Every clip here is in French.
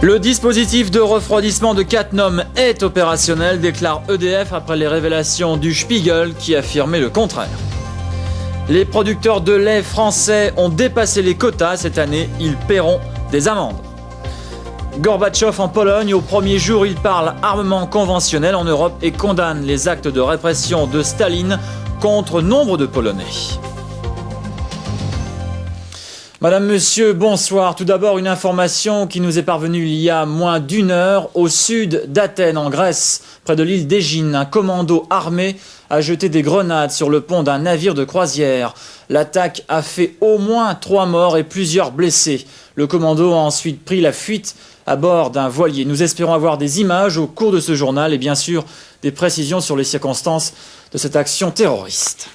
Le dispositif de refroidissement de Cattenom est opérationnel, déclare EDF après les révélations du Spiegel qui affirmait le contraire. Les producteurs de lait français ont dépassé les quotas cette année, ils paieront des amendes. Gorbatchev en Pologne, au premier jour, il parle armement conventionnel en Europe et condamne les actes de répression de Staline contre nombre de Polonais. Madame, Monsieur, bonsoir. Tout d'abord, une information qui nous est parvenue il y a moins d'une heure. Au sud d'Athènes, en Grèce, près de l'île d'Égine, un commando armé a jeté des grenades sur le pont d'un navire de croisière. L'attaque a fait au moins 3 morts et plusieurs blessés. Le commando a ensuite pris la fuite à bord d'un voilier. Nous espérons avoir des images au cours de ce journal et bien sûr des précisions sur les circonstances de cette action terroriste.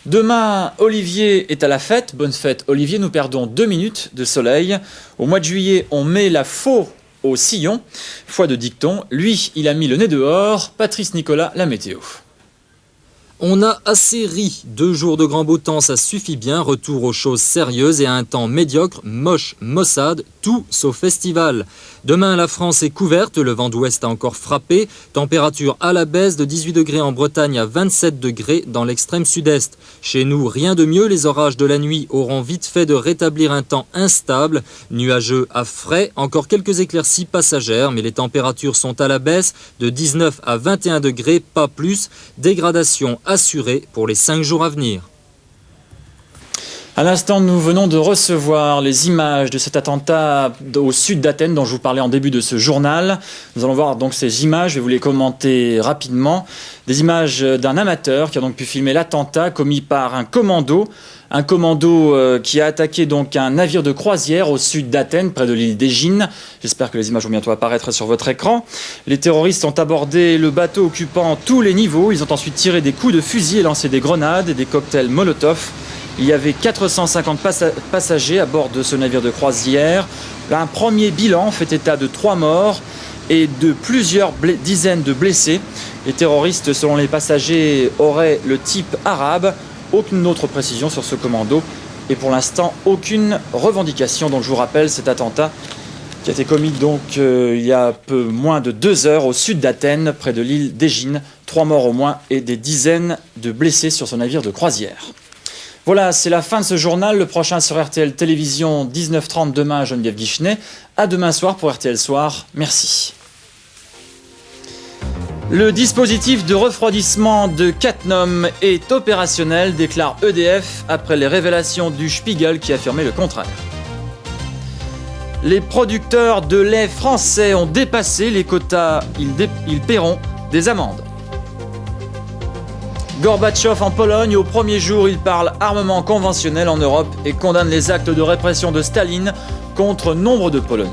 Demain, Olivier est à la fête. Bonne fête, Olivier. Nous perdons 2 minutes de soleil. Au mois de juillet, on met la faux au sillon. Foi de dicton. Lui, il a mis le nez dehors. Patrice Nicolas, la météo. On a assez ri. 2 jours de grand beau temps, ça suffit bien. Retour aux choses sérieuses et à un temps médiocre, moche, maussade, tout sauf festival. Demain, la France est couverte, le vent d'ouest a encore frappé. Température à la baisse de 18 degrés en Bretagne à 27 degrés dans l'extrême sud-est. Chez nous, rien de mieux, les orages de la nuit auront vite fait de rétablir un temps instable. Nuageux à frais, encore quelques éclaircies passagères, mais les températures sont à la baisse de 19 à 21 degrés, pas plus. Dégradation assurée pour les 5 jours à venir. À l'instant, nous venons de recevoir les images de cet attentat au sud d'Athènes dont je vous parlais en début de ce journal. Nous allons voir donc ces images, je vais vous les commenter rapidement. Des images d'un amateur qui a donc pu filmer l'attentat commis par un commando qui a attaqué donc un navire de croisière au sud d'Athènes, près de l'île d'Égine. J'espère que les images vont bientôt apparaître sur votre écran. Les terroristes ont abordé le bateau occupant tous les niveaux. Ils ont ensuite tiré des coups de fusil et lancé des grenades et des cocktails Molotov. Il y avait 450 passagers à bord de ce navire de croisière. Un premier bilan fait état de 3 morts et de plusieurs dizaines de blessés. Les terroristes, selon les passagers, auraient le type arabe. Aucune autre précision sur ce commando et pour l'instant aucune revendication. Donc je vous rappelle cet attentat qui a été commis donc il y a peu moins de 2 heures au sud d'Athènes, près de l'île d'Égine. 3 morts au moins et des dizaines de blessés sur ce navire de croisière. Voilà, c'est la fin de ce journal. Le prochain sur RTL Télévision, 19h30 demain, Geneviève Guichenet. À demain soir pour RTL Soir. Merci. Le dispositif de refroidissement de Cattenom est opérationnel, déclare EDF après les révélations du Spiegel qui affirmait le contraire. Les producteurs de lait français ont dépassé les quotas, ils paieront des amendes. Gorbatchev en Pologne, au premier jour, il parle armement conventionnel en Europe et condamne les actes de répression de Staline contre nombre de Polonais.